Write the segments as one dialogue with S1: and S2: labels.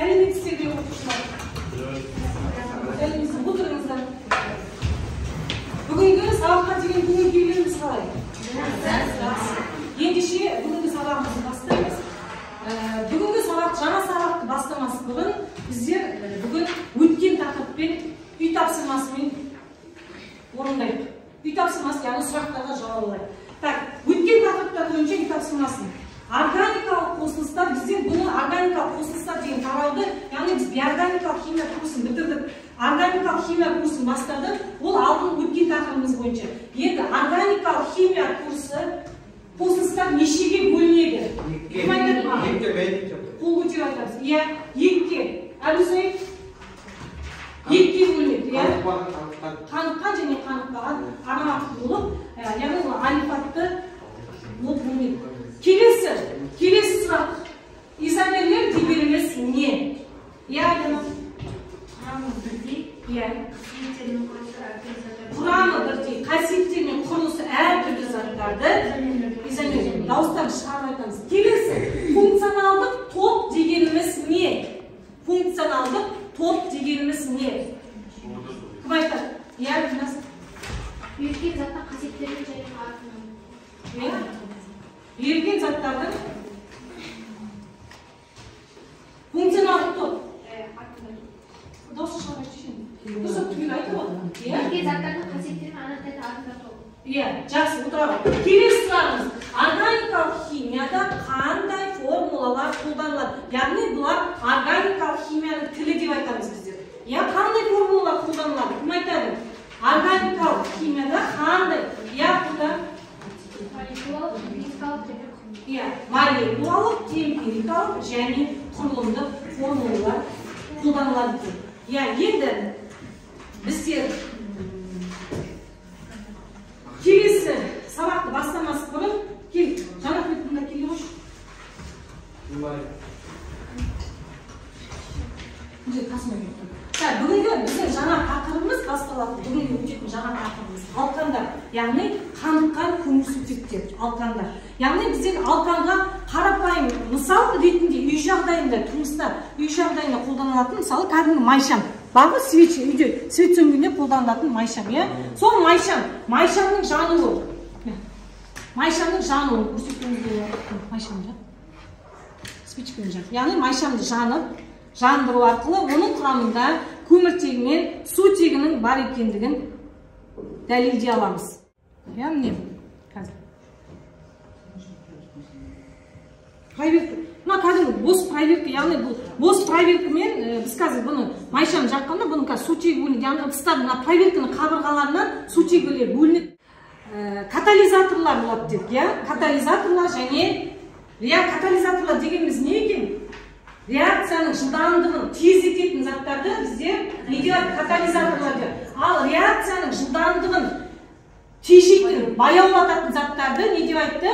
S1: сәлеметсіздер ме оқушылар? Сәлеметсіздер, отырыңыздар. Бүгінгі сабаққа деген көңіл-күйлеріңіз қалай? Ендеше бүгінгі сабағымызды бастаймыз. Бүгінгі сабақ жаңа сабақты бастамас бұрын біздер бүгін өткен тақырыппен үй тапсырмасымен орындайық. Үй тапсырмасы, яғни сұрақтарға жауап алайық. Так, өткен тақырыптар бойынша үй тапсырмасын. Органикалық қосылыстар, біздер бұны органикалық қосылыстар деген тарауды, яғни біз биорганикалық химия курсын бітірдік, органикалық химия курсын бастадық, ол алдын өткен тақырыбымыз бойынша. Енді органикалық химия курсы қосылыстар нешеге бөлінеді? Қол көтеріп айтамыз. Иә, екіге. Әлі екіге бөлінеді. Қаныққан және қанықпаған ароматты болып, яғни алифатты болып бөлінеді. Келесі сұрақ. Изомерлер дегеніміз не? Иә, айтамыз.
S2: Құрамы бірдей.
S1: Иә.
S2: Қасиеттерінің құрылысы әртүрлі заттар.
S1: Құрамы бірдей. Қасиеттер мен құрылысы әртүрлі заттарды изомерлер. Дауыстарды шығарып айтамыз. Келесі. Функционалдық топ дегеніміз не? Функционалдық топ дегеніміз не? Кім айтады? Иә, білмес.
S2: Берілген заттың қасиеттерін және артынан.
S1: Берілген заттардың функционалдық топ. Дауыс шығарып айтшы. Дұрыс түгел айтып отыр.
S2: Берілген заттардың қасиеттерін анықтайтын артында топ.
S1: Иә, жақсы, отыра. Келесі сұрағымыз. Органикалық химияда қандай формулалар қолданылады? Яғни бұлар органикалық химияның тілі деп айтамыз біздер. Иә, қандай формулалар қолданылады? Кім айтады? Органикалық химияда қандай? Иә, burada молекулалық, темперикалық және құрылымдық формулалар қолданылады. Иә, енді біздер келесі сабақты бастамас бұрын кел, жаңа бетімді келе қойшы. Бүгінгі біздің жаңа тақырыбымыз басталады. Бүгінгі өтетін жаңа тақырыбымыз алқандар, яғни қаныққан көмірсутектер, алқандар. Яғни біздер алқанға қарапайым мысал ретінде үй жағдайында, тұрмыста үй жағдайында қолданылатын мысалы кәдімгі майшам. Бағы свеч, үйде свет сөндіргенде қолданылатын майшам, иә? Сол майшамның жануы. Майшамның жануы көрсеткенде майшам жақ. Свечпен жақ. Яғни майшамды жандыру арқылы оның құрамында көміртегі мен сутегінің бар екендігін дәлелдей аламыз. Я міне қазір. Проверка. Мына кәдімгі бос проверка, яғни бұл бос проверкамен біз қазір бұны майшам жаққанда бұның қазір сутегі бөлінеді. Яғни ыдыстардың мына проверканың қабырғаларынан сутегілер бөлінеді. Катализаторлар болады дедік, иә? Катализаторлар және катализаторлар дегеніміз не екен? Реакцияның жылдамдығын тездететін заттарды біздер не дейді? Катализаторлар дейді. Ал реакцияның жылдамдығын тежейтін, баяулататын заттарды не деп айтты?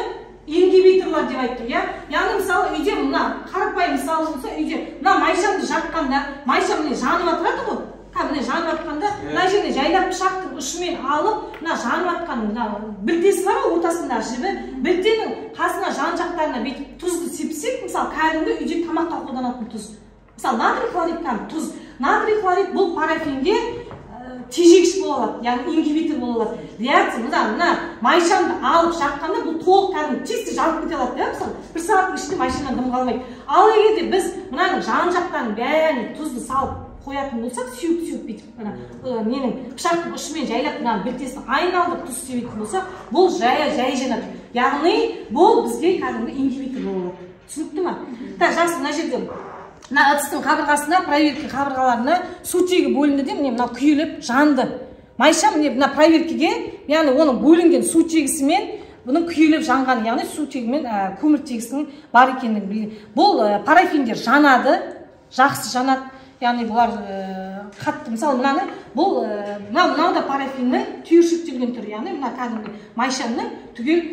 S1: Ингибиторлар деп айтты, иә? Яғни мысалы үйде мына қарапайым мысалы болса үйде мына майшамды жаққанда, майшам міне жанып отырады ғой. Міне жанып жатқанда, мына жерде жайлап пышақтың ұшымен алып, мына жанып жатқан мына білтесі бар ғой, ортасында жібі, білтенің қасына жан жақтарына бүйтіп тұзды сепсек, мысалы кәдімгі үйде тамаққа қолданатын тұз. Мысалы натрий хлорид тұз. Натрий хлорид бұл парафинге тежегіш бола алады, яғни ингибитор бола алады. Реакция, мына майшамды алып жаққанда бұл толық кәдімгі тез жанып кете алады, иә, мысалы бір сағаттың ішінде майшамнан дым қалмайды. Ал егер де біз мынаның жан жақтарын бәріне тұзды салып қоятын болсақ, сүйіп бүйтіп менің пышақтың ұшымен жайлап мына білтесін айналдырып тұз себетін болсақ, бұл жай жанады. Яғни бұл бізге кәдімгі ингибитор бола алады. Түсінікті ма? Жақсы, мына жерде мына ыдыстың қабырғасына, проверка қабырғаларына сутегі бөлінді де, міне мына күйіліп жанды. Майшам мына проверкеге, яғни оның бөлінген сутегісімен бұның күйіліп жанған, яғни сутегімен көміртегісінің бар екендігін білген. Бұл парафиндер жанады, жақсы жанады. Яғни бұлар қатты, мысалы мынаны, бұл мынау да парафиннің түйіршіктелген түрі, яғни мына кәдімгі майшамның түгел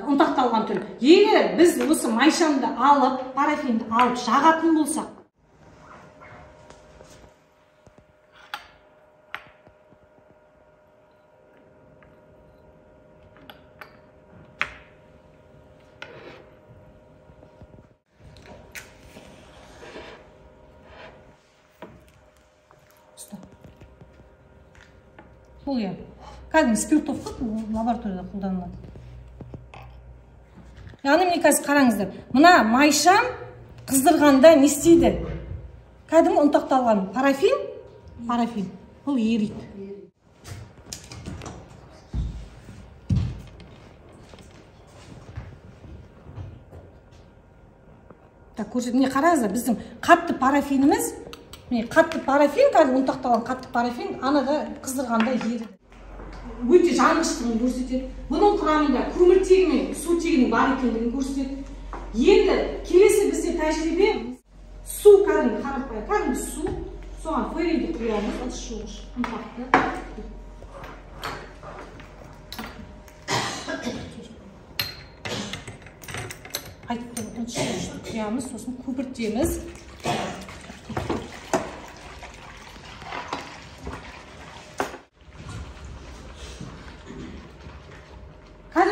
S1: ұнтақталған түрі. Егер біз осы майшамды алып, парафинді алып жағатын болсақ, Бұл я. Кәдімгі спиртовка лабораторияда қолданылады. Яғни міне қазір қараңыздар. Мына майшам қыздырғанда не істейді? Кәдімгі ұнтақталған парафин. Бұл ериді. Так, міне қараңыздар, біздің қатты парафиніміз, міне қатты парафин, кәдімгі ұнтақталған қатты парафин, анада қыздырғанда ериді. Өте жанғыштығын көрсетеді. Бұның құрамында көміртегі мен сутегінің бар екендігін көрсетеді. Енді келесі бізде тәжірибе су кәдімгі қарапайым, кәдімгі су, соған флоридті құямыз, ыдыс жуғыш, ұнтақты. Қайтып ыдыс жуғышты құямыз, сосын көпіртеміз.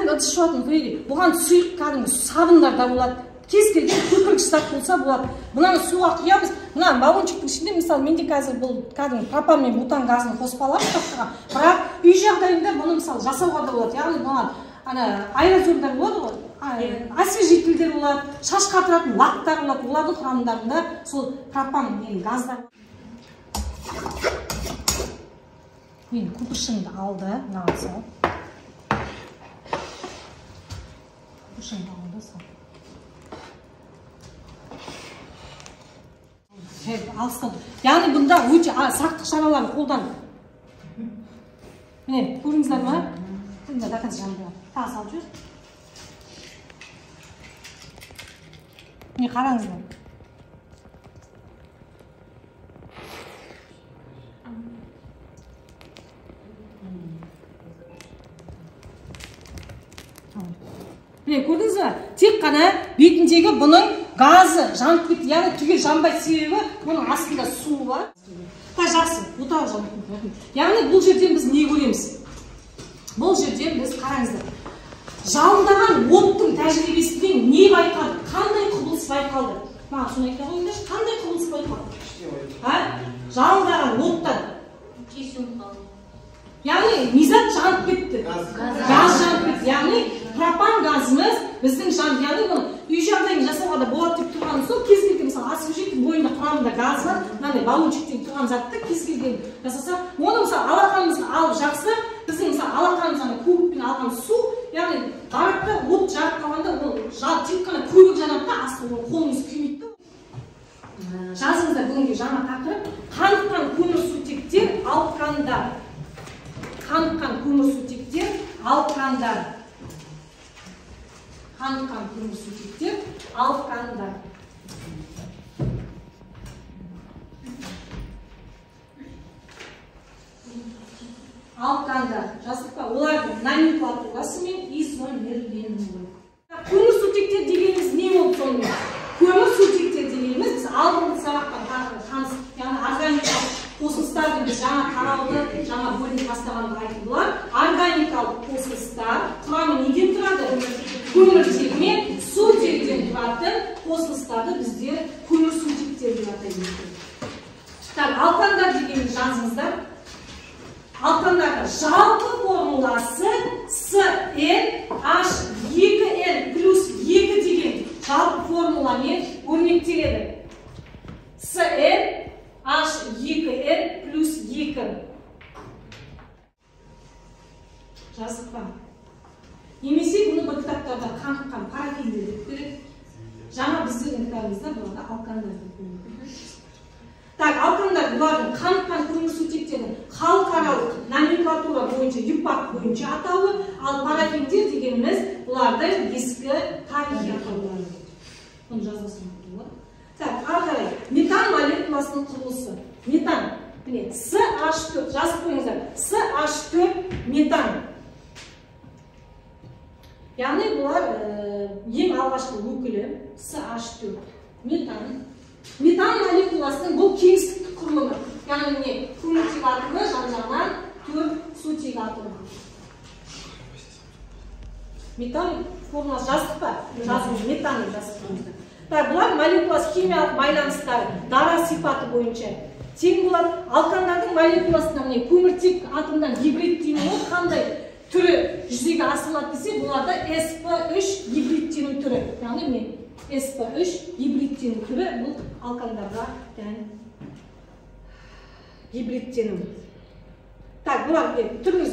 S1: Ыдыс жуатын бұған сұйық кәдімгі сабындар да болады. Кез келген көпіргіш зат болса болады. Мынаны суға құямыз. Мына баллончиктің ішінде, мысалы, менде қазір бұл кәдімгі пропан мен бутан газын қосып аламыз тақтаға. Бірақ үй жағдайында бұны мысалы жасауға да болады. Яғни бұған аэрозольдар болады ғой, освежителдер болады, шаш қатыратын лактар болады. Олардың құрамдарында сол пропан деген газдар. Мен көпіршімді алды, мынаған салып. Яғни бұнда өте сақтық шараларын қолданып. Міне, көріңіздер ма? Бұнда да қазір жанды тағы салып жүр. Міне, қараңыздар. Міне, көрдіңіз ба? Тек қана бетіндегі бұның газы жанып кетті. Яғни түгел жанбай себебі бұның астында су бар. Жақсы, бұтағы жанып. Яғни бұл жерден біз не көреміз? Бұл жерден біз қараңыздар. Жалындаған оттың тәжірибесінен не байқады? Қандай құбылыс байқалды? Маған соны айта қойыңдаршы, қандай құбылыс байқалды? Жалындаған оттан яғни не зат жанып кетті? Газ жанып кетті. Яғни пропан газымыз біздің яғни бұны үй жағдайын жасауға да болады деп тұрған сол кез келген мысалы освежитель бойында құрамында газ бар, мынандай баллончиктен тұрған затты кез келген жасасақ, оны мысалы алақанымызға алып жақсылап, біздің мысалы алақанымызға көбікпен алған су, яғни ғарапта от жағып қалғанда ол тек қана көбік жанады да, астында қолыңыз күймейді. Жазыңыздар бүгінгі жаңа тақырып қаныққан көмірсутектер алқандар. Қаныққан көмірсутектер алқандар. Қаныққан көмірсутектер алқандар. Алқандар. Жаздық па? Олардың номенклатурасы мен изомерленуі. Көмірсутектер дегеніміз не болды сонымен? Көмірсутектер дегеніміз біз алдыңғы сабақтан таныс, яғни органикалық қосылыстарды біз жаңа тарауды, жаңа бөлімді бастағанды айтып бұлар. Органикалық қосылыстар құрамы неден тұрады? Көміртек мен сутектен тұратын қосылыстарды біздер көмірсутектер деп атаймыз. Алқандар дегенді жазыңыздар. Алқандардың жалпы формуласы SN2N плюс 2 деген жалпы формуламен өрнектеледі. SN2N плюс 2. Жаздық па? Немесе бұны бір кітаптарда қаныққан парафиндер деп береді. Жаңа біздің кітабымызда бұларда алқандар деп береді. Так, алқандар бұлардың қаныққан көмірсутектердің халықаралық номенклатура бойынша, ЮПАК бойынша атауы, ал парафиндер дегеніміз бұлардың ескі тарихи атаулары. Бұны жазбасын болады. Так, ары метан молекуласының құрылысы. Метан, міне, CH4, жазып қойыңыздар. CH4 метан. Яғни бұлар ең алғашқы өкілі CH4 метан. Метан молекуласының бұл кеңістік құрылымы. Яғни не? Көміртек атомы жан-жағынан 4 сутек атомы. Метан формуласы жаздық па? Жазыңыз, метан жазып қойыңыздар. Бұлар молекуласы химиялық байланыстары дара сипаты бойынша тең болады. Алкандардың молекуласында міне көміртек атомдан гибрид деймін, қандай түрі жүзеге асырылады десе, бұларда sp3 гибридтену түрі. Яғни міне sp3 гибридтену түрі бұл алкандарға яғни гибридтену. Так, бұлар түріңіз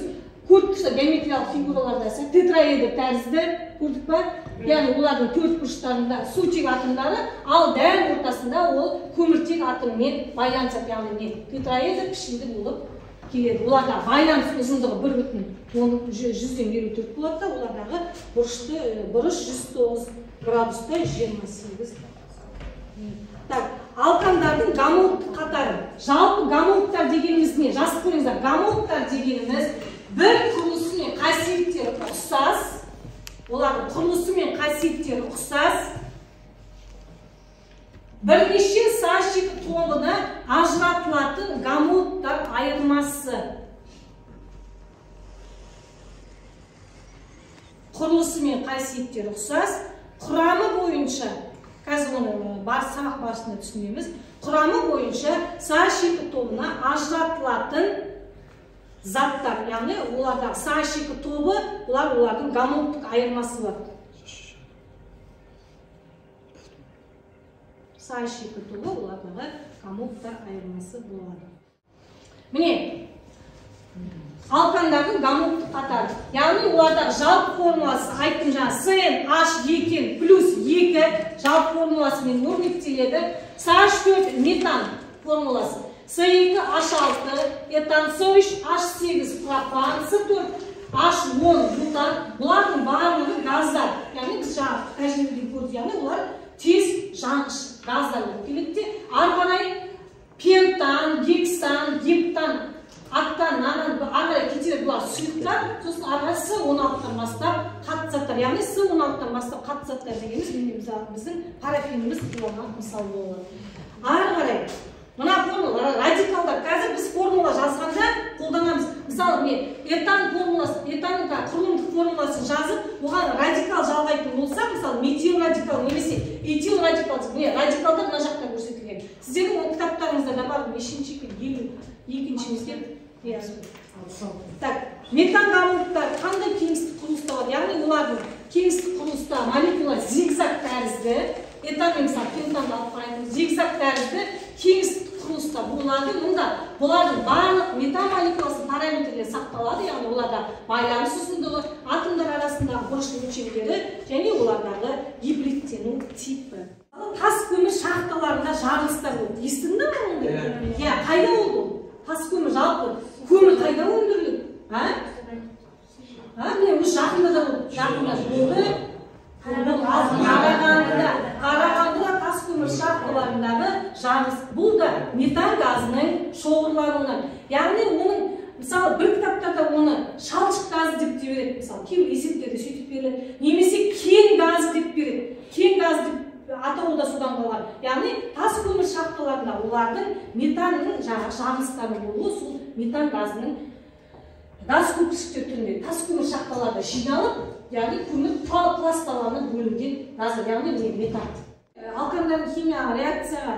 S1: көрдік тұрса геометриялық фигураларда тетраэдр тәрізді көрдік па? Яғни олардың төрт бұрыштарында сутек атомдары, ал дәл ортасында ол көміртек атоммен байланысады. Яғни тетраэдр пішінді болып келеді. Оларда байланыс ұзындығы 1,154 болады да, олардағы бұрыш 109 градуста 28. Так, алкандардың гомологтық қатары. Жалпы гомологтар дегеніміз не? Жазып көріңіздер. Гомологтар дегеніміз бір құрылысы мен қасиеттері ұқсас, олардың құрылысы мен қасиеттері ұқсас, бірнеше сашик тобына ажыратылатын гомологтар айырмасы. Құрылысы мен қасиеттері ұқсас, құрамы бойынша, қазір оны сабақ барысында түсінеміз, құрамы бойынша сашик тобына ажыратылатын заттар, яғни олардағы сашик тобы, олардың гомологтық айырмасы болады. Сашик тобы, олардағы гомологтар айырмасы болады. Міне, алкандардың гомологтық қатары. Яғни олардағы жалпы формуласы айттым жаңа CnH2 плюс 2 жалпы формуласымен өрнектеледі. CH4 метан формуласы. C2H6, этан, C3 H8 пропан, C4 H10 бутан. Бұлардың барлығы газдар. Яғни біз жаңа тәжірибеден көрдік, яғни олар тез жанғыш газдар болып келеді. Ары қарай пентан, гексан, гептан, аттан, нанан, ары қарай кетеді бұлар сұйықтар, сосын ары қарай С16-тан бастап қатты заттар. Яғни С16-тан бастап қатты заттар дегеніміз біздің парафиніміз бұларға мысал болады. Ары қарай мына формула, радикалдар. Қазір біз формула жазғанда қолданамыз. Мысалы, этан формуласы, этанның құрылымдық формуласын жазып, оған радикал жалғайтын болса, мысалы, метил радикал немесе этил радикал. Радикалдар мына жақта көрсетілген. Сіздердің ол кітаптарыңызда да бар, нешінші екіншімізге. Так, метан гомологтар қандай кеңістік құрылыста бар? Яғни олардың кеңістік құрылыста молекула зигзаг тәрізді, этан мысалы пентанды алып қарайтын зигзаг тәрізді кеңістік құрылыста болады. Мұнда бұлардың барлық метан молекуласының параметрлері сақталады, яғни оларда байланыс ұзындығы, атомдар арасындағы бұрыштың өлшемдері және олардағы гибридтену типі. Тас көмір шахталарында жарылыстар болды. Естіңдіңіз бе ондай? Иә, қайда болды? Тас көмір жалпы көмір қайда өндіріледі? Міне осы жақында да болды. Жақында болды. Қарағандыда тас көмір шахталарындағы жарылыс. Бұл да метан газының шоғырлануынан. Яғни оның, мысалы, бір кітаптарда оны шалшық газы деп те береді. Мысалы, кейбір есептерде сөйтіп береді. Немесе кен газы деп береді. Кен газы деп атауы да содан қалған. Яғни тас көмір шахталарында олардың метанның жарылыстары болуы сол метан газының газ көпіршіктер түрінде тас көмір шахталарда жиналып, яғни көмір пласталарына бөлінген газы, яғни метан. Алкандардың химияға реакцияға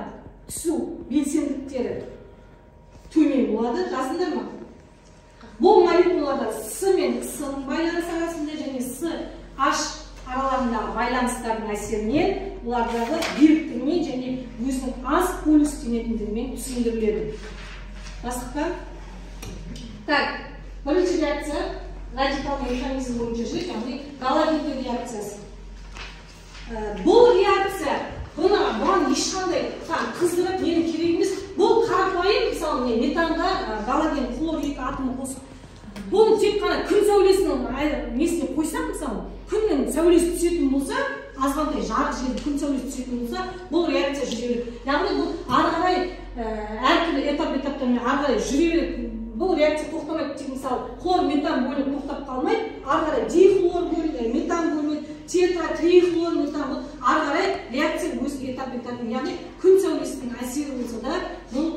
S1: түсу белсенділіктері төмен болады, жазыңдар ма? Бұл молекулаларда С мен С-ның байланыс арасында және С-H араларындағы байланыстардың әсерінен олардағы беріктігімен және өзінің аз полюстенетіндігімен түсіндіріледі. Бастық па? Так, бірінші реакция радикалды механизм бойынша жүреді, яғни галогенді реакциясы. Бұл реакция бұған ешқандай қыздырып менің керек емес. Бұл қарапайым, мысалы, метанға галоген хлорид атомы қосып. Бұл тек қана күн сәулесінің несіне қойсақ, мысалы, күннің сәулесі түсетін болса, азғантай жарық жерде күн сәулесі түсетін болса, бұл реакция жүре береді. Яғни бұл ары қарай әртүрлі этап-этаптармен ары қарай жүре береді. Бұл реакция тоқтамайды. Тек мысалы, хлор метан бөлініп тоқтап қалмайды, ары қарай дихлор бөлінеді, метан бөлінеді, тетра, трихлор метан бұл ары қарай реакция өз этап-этапымен. Яғни күн сәулесінің әсері болса да, бұл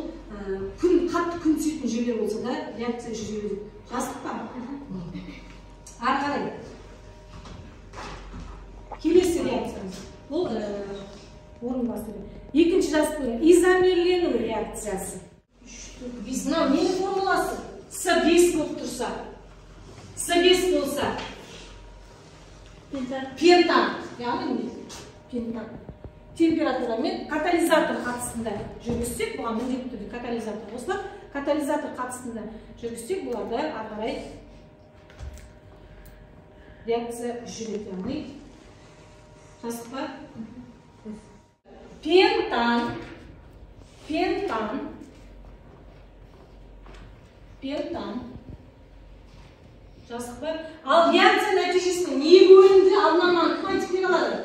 S1: қатты күн түсетін жерлер болса да, реакция жүре береді. Жаздық па? Ары қарай. Келесі реакциямыз. Бұл орын басты. Екінші жазып қойған изомерлену реакциясы. Мына ненің формуласы? С5 болып тұрса. С5 болса. Пентан. Яғни пентан. Температура мен катализатор қатысында жүргізсек, бұған міндетті түрде катализатор қосылып, катализатор қатысында жүргізсек, бұларда ары қарай реакция жүреді. Яғни жаздық па? Пентан. Жаздық па? Ал реакция нәтижесінің не бөлінді алдынан кім айтып бере алады?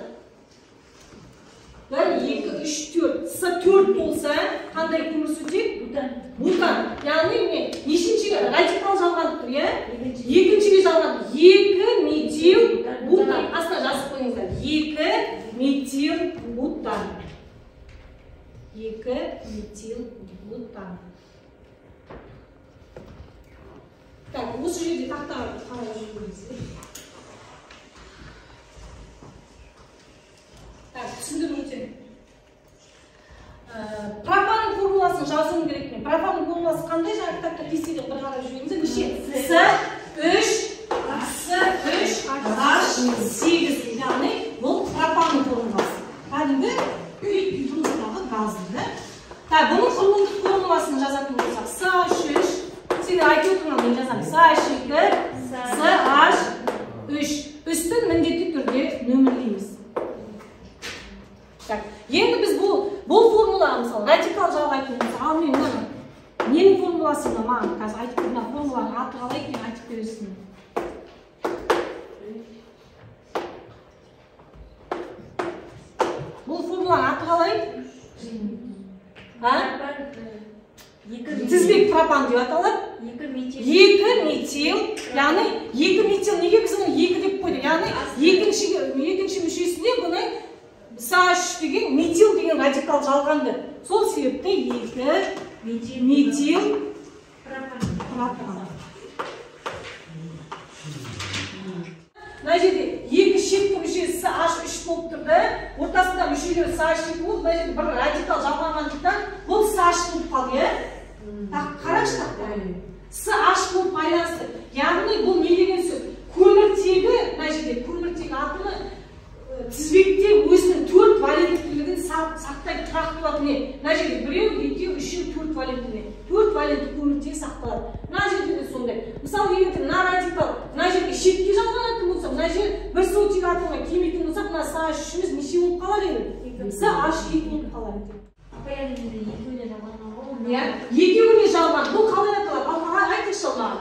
S1: 1, 2, 3, 4. С4 болса, қандай көмірсутек? Бутан. Яғни нешіншіге радикал жалғанып тұр, е? Екіншіге жалғанып. 2 метил бутан. Астына жазып қойыңыздар. 2 метил бутан. 2 метил бутан. Так, осы жерде тақтаға қарап жүріңіз. Түсіндіріп өтемін. Пропанның формуласын жазуым керек мен. Пропанның формуласы қандай? Жаңа кітапта кестеде бір қарап жүргенімізде неше? С3H8. Яғни бұл пропанның формуласы. Кәдімгі жұмыстағы газды. Бұның құрылымдық формуласын жазатын болсақ, С3, сені айтып отырмын, мен жазамын. С2, С3. Үстін міндетті түрде нөмірлейміз. Енді біз бұл формулаға, мысалы, радикал жалғайтын болса, ал мен ненің формуласында маған қазір айтып берген формуланың аты қалай екенін айтып бересің. Бұл формуланың аты қалай? Тізбек пропан деп аталады. 2 метил. Яғни 2 метил неге біз оны 2 деп қойдық? Яғни екінші мүшесіне бұны С3 деген метил деген радикал жалғанды. Сол себепті 2 метил пропан. Мына жерде екі шеткі мүшесі H3 болып тұрды. Ортасында мүшелер С2 болды. Мына жерде бір радикал жалғанғандықтан бұл С3 болып қалды. Қараңызшы тақта. С3 болып байланысты. Яғни бұл не деген сөз? Көміртегі, мына жерде көміртегі атомы тізбекте өзінің 4 валенттілігін сақтайды, тұрақтылады не? Мына жерде 1, 2, 3, 4 валенттілігін. 4 валентті көміртегі сақталады. Мына жерде де сондай. Мысалы, егер мына радикал, мына жерге шетке жалғанатын болса, мына жер бір сутек атомға келмейтін болса, мына С3-іміз неше болып қалар еді? С2 болып қалар еді. Екеуіне жалған. Бұл қалай аталады? Қалай айтыңызшы маған?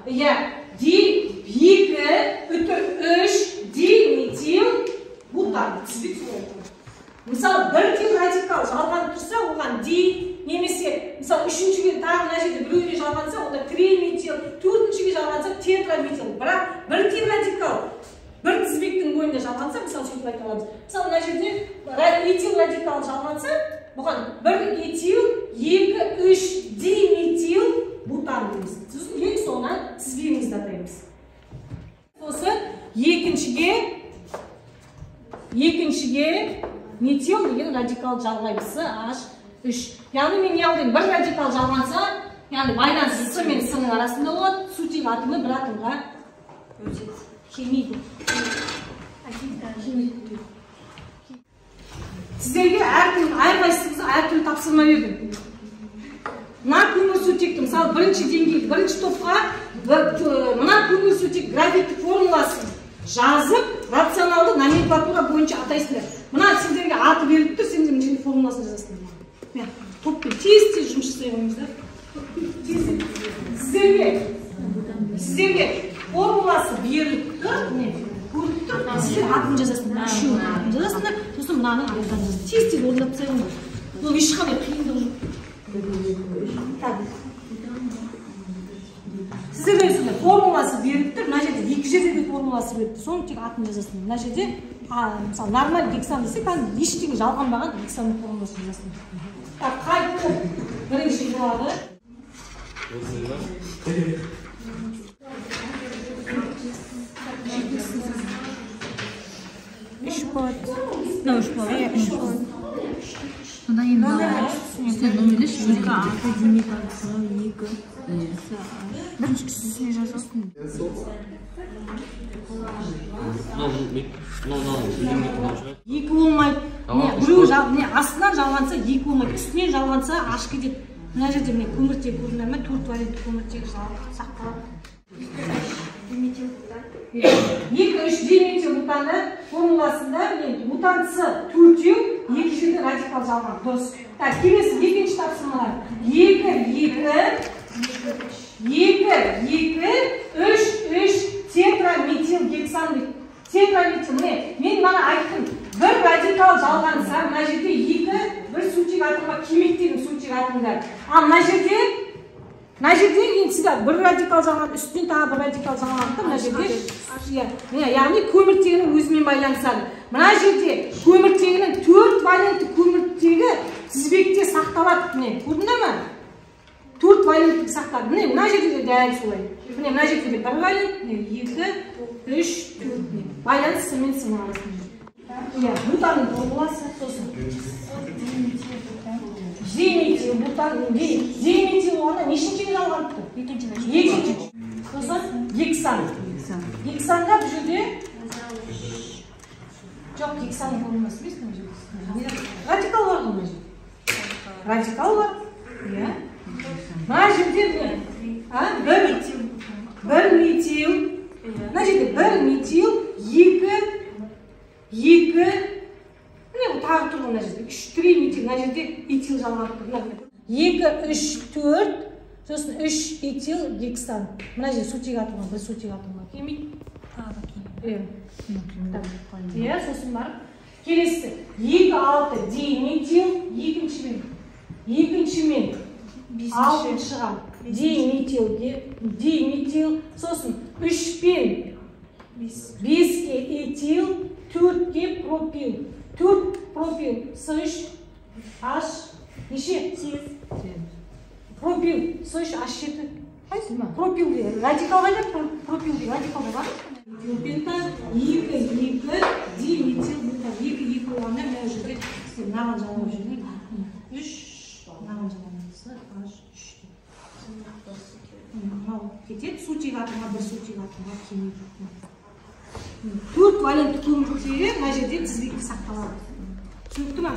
S1: Иә, Д2-3 диметил бутан. Тізбек солай аталады. Мысалы, бірден радикал жалғанып тұрса, оған ди немесе, мысалы, үшіншіге тағы мына жерде біреуіне жалғанса, онда триметил, төртіншіге жалғанса тетраметил. Бірақ бірден радикал бір тізбектің бойында жалғанса, мысалы, сөйтіп айта аламыз. Мысалы, мына жерде этил радикал жалғанса, бұған 1 этил, 2, 3 диметил бутан дейміз. Сосын ең соңынан тізбегімізді атаймыз. Осы екіншіге метил деген радикал жалғаймыз. H3. Яғни мен не алдым? Бір радикал жалғанса, яғни байланыс С мен С-ның арасында болады, сутек атомы бір атомға келмейді. Сіздерге әрқайсыңызға әртүрлі тапсырма бердім. Мына көмірсутекті, мысалы, бірінші деңгей, бірінші топқа мына көмірсутек графиктік формуласын жазып, рационалды номенклатура бойынша атайсыңдар. Мына сіздерге аты беріліп тұр, сендер мына формуласын жазасыңдар. Топпен тез-тез жұмыс жасай қойыңыздар. Сіздерге формуласы беріліп тұр, көріп тұр, сіздер атын жазасыңдар. Үшеуін атын жазасыңдар, сосын мынаның атын жазасыңдар. Тез-тез орындап тастай қойыңыздар. Бұл ешқандай қиындық жоқ. Сіздерге формуласы беріліп тұр, мына жерде екі жерде де формуласы беріліп тұр, соны тек атын жазасыңдар. Мына жерде, мысалы, нормаль гексан десе, ештеңе жалғанбаған гексанның формуласын жазасыңдар. Қайтты бірінші болады. Үш болады. Мына үш болады. Мына енді
S3: номерлеш 2 академикасы 2 бірінші кісісіне жазасың.
S1: Екі болмайды. Біреу астынан жалғанса екі болмайды. Үстінен жалғанса ашық кетеді. Мына жерде міне көміртегі көрінді ме? 4 валентті көміртегі сақталады. 2,3 диметилбутаны формуласында бутан С төртеу, екі жерде радикал жалған. Дұрыс. Так, келесі екінші тапсырмалар. 2,3 тетраметил гексан дейді. Тетраметил, мен мана айттым. Бір радикал жалғанса, мына жерде бір сутек атомға кеметтегі сутек атомдар. А мына жерде бір радикал жалған, үстінен тағы бір радикал жалғанды, мына жерде яғни көміртегінің өзімен байланысады. Мына жерде көміртегінің 4 валентті көміртегі тізбекте сақталады. Көрдіңдер ме? 4 валентті сақталады. Мына жерде де дәл солай. Мына жерде де 1 валент, 2, 3, 4 байланыс С мен С-ның арасында. Бутанның формуласы сосын. Диметил оны нешінші алғанды? Екінші. Сосын гексан. Гександа бұл жерде жоқ, гексанның формуласы емес. Радикал бар ғой. Радикал бар. Мына жерде бір метил. Мына жерде бір метил, екі тағы тұрғы мына жерде 3 метил, мына жерде этил жалғанып тұр. 2, 3, 4, сосын 3 этил гексан. Мына жерде сутек атомға, бір сутек атомға келмейді. Сосын барып келесі 2,6 диметил, екіншімен 6-шыға диметил, сосын 3-пен 5-ке этил, 4-ке пропил. 4 пропил, С3, H, неше? 8. Пропил, С3, H7. Қайсы ма? Пропил де, радикал қайда? Пропил де, радикал да бар? Пента, 2 диметил, 2 болғанда мен жерде мынаған жалғап жүрген. 3, мынаған жалғамасы, H3. Мынау кетеді, сутек атомға, бір сутек атомға келмейді. 4 валентті көміртегі мына жерде тізбекте сақталады. Түсінікті ма?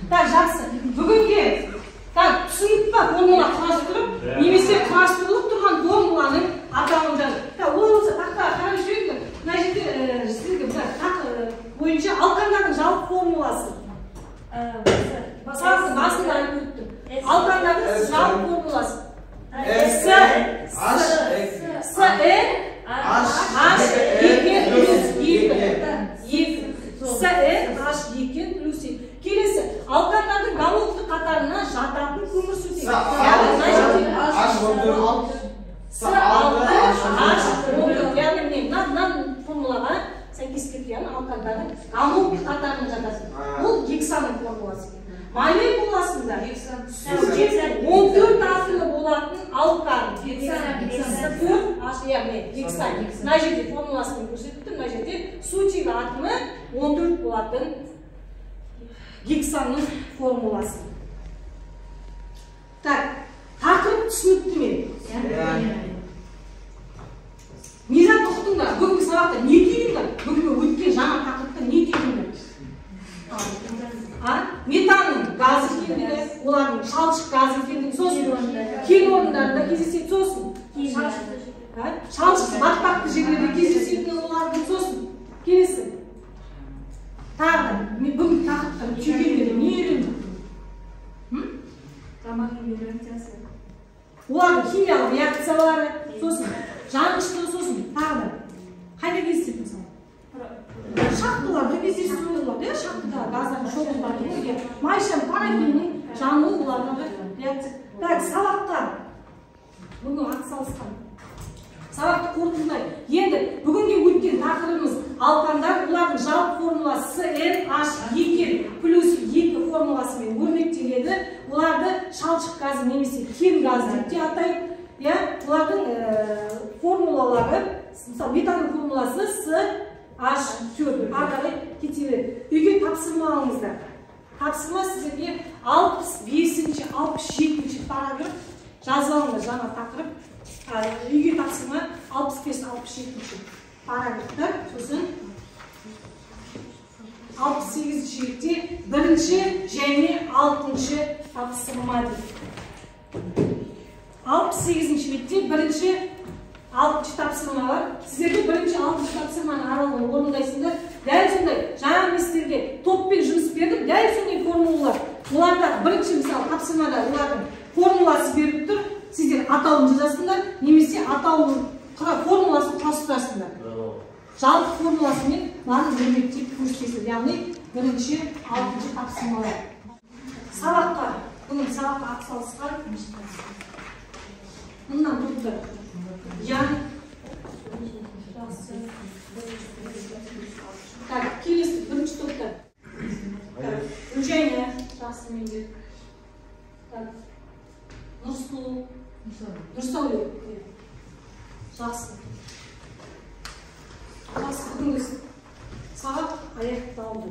S1: Жақсы. Бүгінге түсінікті ма формула құрастырып, немесе құрастырылып тұрған формуланың атауындары. Ол болса тақта қарап жүрейік. Мына жерде сіздерге тақ бойынша алқандардың жалпы формуласы. Басында айтып өттім. Алқандардың жалпы формуласы. H2 плюс 2. Келесі, алқандардың галоктық қатарына жататын көмірсутек. Яғни мына формулаға сәйкес келген алқандардың галоктық қатарына жататын. Ол гексанның формуласы. Молекуласында 14 атомы болатын алқан. Гексан. Мына жерде формуласын көрсетті. Мына жерде сутек атомы 14 болатын гексанның формуласы. Тақырып түсінікті мен. Незат ұқтыңдар? Бүгінгі сабақта не түйдіңдер? Бүгінгі өткен жаңа тақырыпта не түйдіңдер? Метанның газы екендігі, олардың шалшық газы екендігі, сосын кен орындарында кездеседі, сосын шалшық батпақты жерлерде кездеседі, олардың сосын келесі. Тағы мен бүгін тақырыптан түйгендері не үйрендім?
S2: Тамақтың реакциясы.
S1: Олардың химиялық реакциялары, сосын жанғышты, сосын тағы қайда кездеседі мысалы? Шақтыларда кездесуі болады, шақтыда газдардың шоғылары, майшам парафиннің жануы оларға реакция. Сабаққа бүгін атсалысқан. Сабақты қорытындылай. Енді бүгінге өткен тақырыбымыз алқандар, олардың жалпы формуласы CnH2 плюс 2 формуласымен өрнектеледі. Оларды шалшық газы немесе кен газы деп те атайды. Олардың формулалары, метанның формуласы CH4. Ары қарай кете береді. Үйге тапсырма алыңыздар. тапсырма сіздерге 65-67 параграф жазып алыңдар, жаңа тақырып. Үйге тапсырма 65-67 параграфтар, сосын 68-ші бетте 1-ші және 6-ші тапсырма дейді. 68-ші бетте 1-ші 6-ші тапсырма бар. Сіздерге 1-ші 6-ші тапсырманы аралығын орындайсыңдар. Дәл сондай жаңа местерге топпен жұмыс бердім, дәл сондай формулалар. Оларда 1-ші мысалы тапсырмада олардың формуласы беріп тұр. Сіздер атауын жазасыңдар, немесе атауын формуласын құрастырасыңдар. Жалпы формуласымен барын өрмектеп көрсетесіздер. Яғни 1-ші 6-ші тапсырмалар. Сабаққа, бұның сабаққа атсалысқан мындан тұрды. Ян. Так, келесі 1-ші топта. Учение. Жақсы меңгер. Так. Нұрсауле. Жақсы. Жақсы. Бүгінгі сабақ аяқталды.